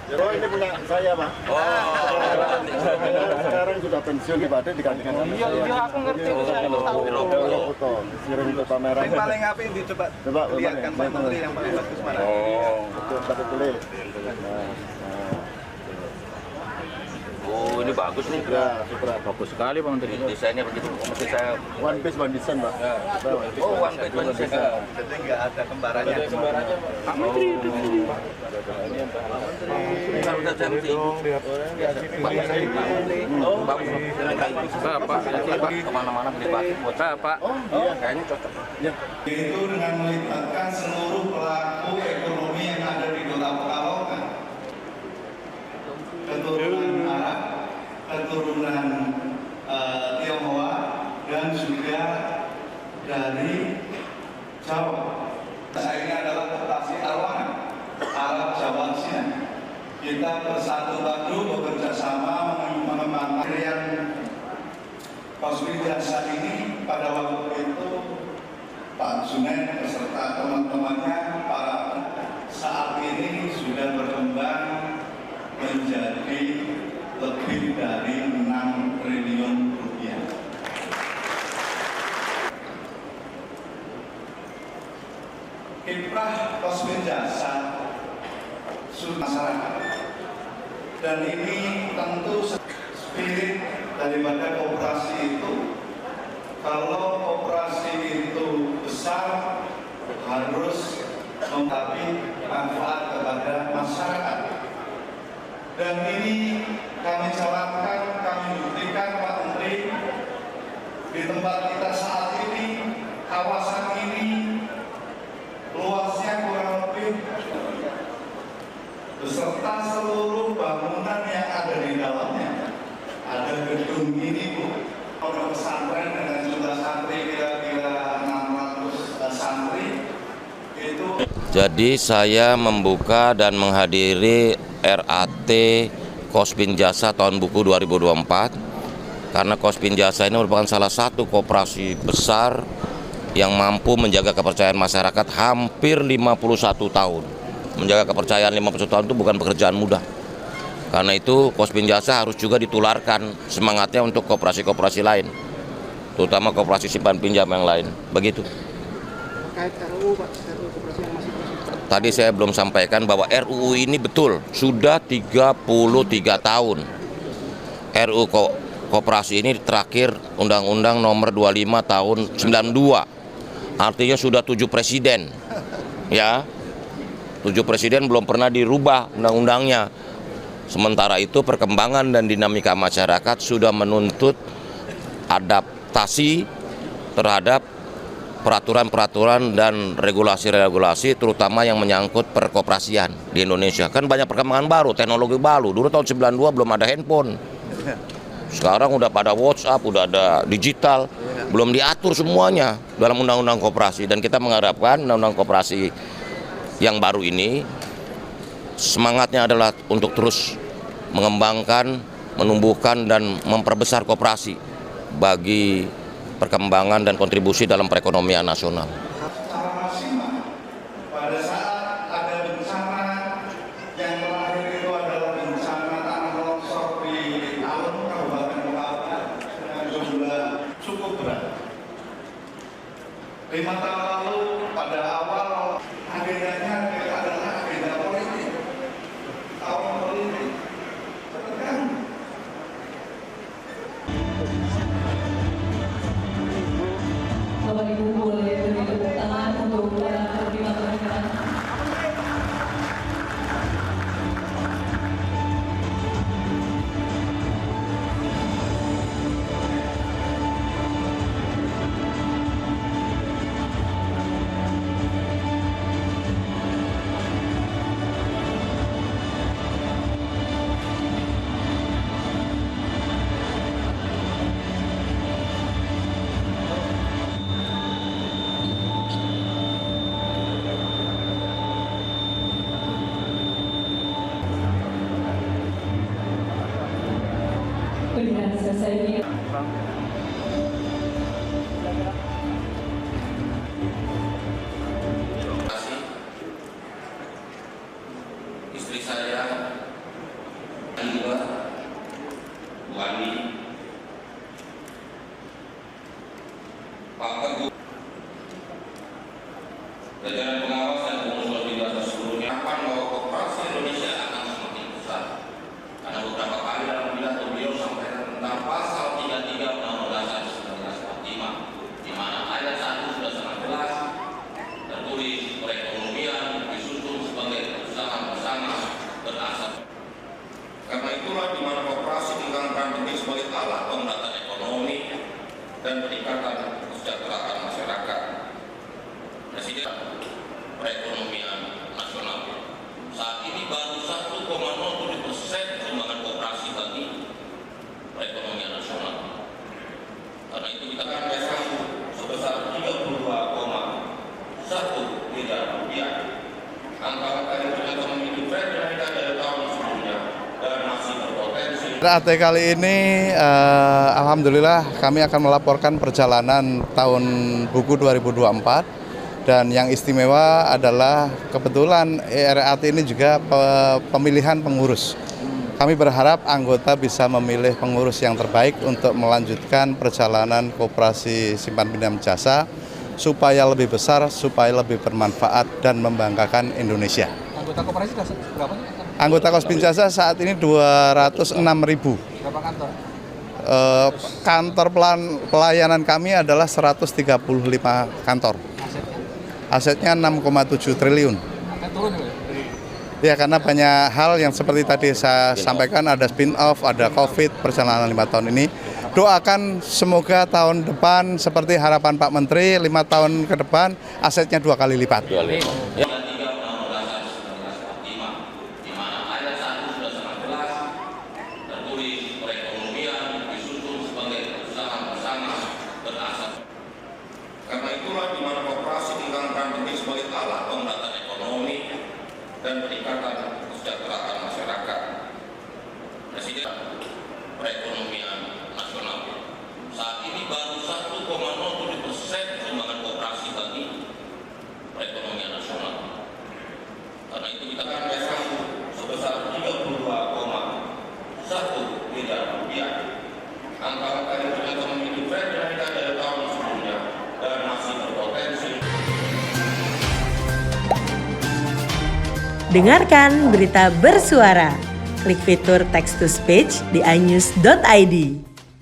Oh, ini punya saya, Pak. Sekarang sudah pensiun di Batik digantikan sama saya. Iya, aku ngerti. Foto, siring untuk pameran. Yang paling apa yang dicoba lihatkan Pak Menteri yang paling bagus mana? Itu Batik tulis. Oh, ini bagus nih. Ya, super. Bagus sekali Bang Menteri. Desainnya begitu. Mesti saya One piece one design, Pak. oh, one page one design. Jadi nggak ada kembarannya. Pak Menteri itu sini. Kalau udah jam sih. Oh, bagus. Bapak, kemana-mana beli batik buat Bapak. Oh, iya. Kayaknya cocok. Yaitu dengan melibatkan seluruh pelaku ekonomi yang ada di Kota Pekalongan. Keturunan Arab, keturunan Tionghoa, dan juga dari Jawa. Ini adalah mutasi arwana Arab Jawa Cina. Kita bersatu padu bekerja sama mengembangkan yang Kosbin Jasa ini. Pada waktu itu Pak Junaid beserta teman-temannya saat ini sudah berkembang menjadi lebih dari 6 triliun rupiah. Kiprah Kosbin Jasa masyarakat, dan ini tentu spirit daripada koperasi itu. Kalau koperasi itu besar harus memberi manfaat kepada masyarakat. Dan ini kami jalankan, kami buktikan Pak Menteri, di tempat kita saat ini, kawasan ini luasnya kurang lebih beserta seluruh bangunan yang ada di dalamnya. Ada gedung ini, Bu, pondok pesantren dengan jumlah santri kira-kira 600 santri itu. Jadi saya membuka dan menghadiri RAT Kosbin Jasa tahun buku 2024 karena Kosbin Jasa ini merupakan salah satu koperasi besar yang mampu menjaga kepercayaan masyarakat hampir 51 tahun. Menjaga kepercayaan 51 tahun itu bukan pekerjaan mudah. Karena itu Kosbin Jasa harus juga ditularkan semangatnya untuk koperasi-koperasi lain, terutama koperasi simpan pinjam yang lain. Begitu. Terkait RUU, Pak, RUU koperasi yang masih Tadi saya belum sampaikan bahwa RUU ini betul sudah 33 tahun. RUU koperasi ini terakhir Undang-Undang Nomor 25 Tahun 92. Artinya sudah 7 presiden. Ya. 7 presiden belum pernah dirubah undang-undangnya. Sementara itu perkembangan dan dinamika masyarakat sudah menuntut adaptasi terhadap peraturan-peraturan dan regulasi-regulasi terutama yang menyangkut perkoperasian di Indonesia. Kan banyak perkembangan baru, teknologi baru. Dulu tahun 92 belum ada handphone. Sekarang udah pada WhatsApp, udah ada digital. Belum diatur semuanya dalam undang-undang koperasi. Dan kita mengharapkan undang-undang koperasi yang baru ini semangatnya adalah untuk terus mengembangkan, menumbuhkan dan memperbesar koperasi bagi perkembangan dan kontribusi dalam perekonomian nasional. Secara maksimal, pada saat ada bencana yang terakhir itu adalah bencana tanah longsor di Alun, Kabupaten Pekalongan dengan jumlah cukup berat. 5 tahun lalu pada awal agendanya adalah agenda politik, tahun politik. Bapak Ibu boleh beri tepuk tangan untuk para penerima pernikahan. Pak Teguh, jajaran pengawas dan pengurus biasa seluruhnya akan bahwa koperasi Indonesia akan semakin besar. Karena beberapa kali dalam pidato beliau sampaikan tentang pasal 33 Undang-Undang Dasar 1945, di mana ayat 1 sudah sangat jelas tertulis perekonomian disusun sebagai usaha bersama berasas. Karena itulah di mana koperasi memegang peran penting sebagai alat pemerataan ekonomi dan peningkatan kesejahteraan masyarakat. Presiden perekonomian nasional saat ini baru 1,07% sumbangan koperasi bagi perekonomian nasional. Karena itu kita akan besar sebesar 32,1 miliar rupiah. Angka-angka yang sudah memiliki tren kenaikan dari tahun sebelumnya dan masih berpotensi. RAT kali ini alhamdulillah kami akan melaporkan perjalanan tahun buku 2024 dan yang istimewa adalah kebetulan RAT ini juga pemilihan pengurus. Kami berharap anggota bisa memilih pengurus yang terbaik untuk melanjutkan perjalanan koperasi simpan pinjam jasa supaya lebih besar, supaya lebih bermanfaat dan membanggakan Indonesia. Anggota koperasi berapa sih? Anggota Kospin Jasa saat ini 206.000. Berapa kantor? Kantor pelayanan kami adalah 135 kantor. Asetnya? Asetnya 6,7 triliun. Akan turun ya? Ya, karena banyak hal yang seperti tadi saya sampaikan, ada spin-off, ada COVID, perjalanan 5 tahun ini. Doakan semoga tahun depan seperti harapan Pak Menteri, 5 tahun ke depan asetnya 2 kali lipat. Karena itulah di mana koperasi memegang peran penting sebagai alat pemerataan ekonomi dan peningkatan kesejahteraan masyarakat. Presiden perekonomian nasional saat ini baru 1,07% sumbangan koperasi bagi perekonomian nasional. Karena itu kita akan besar sebesar 32,1 miliar rupiah. Angka-angka yang sudah memiliki tren kenaikan dari tahun sebelumnya dan masih berpotensi. Dengarkan berita bersuara. Klik fitur text to speech di inews.id.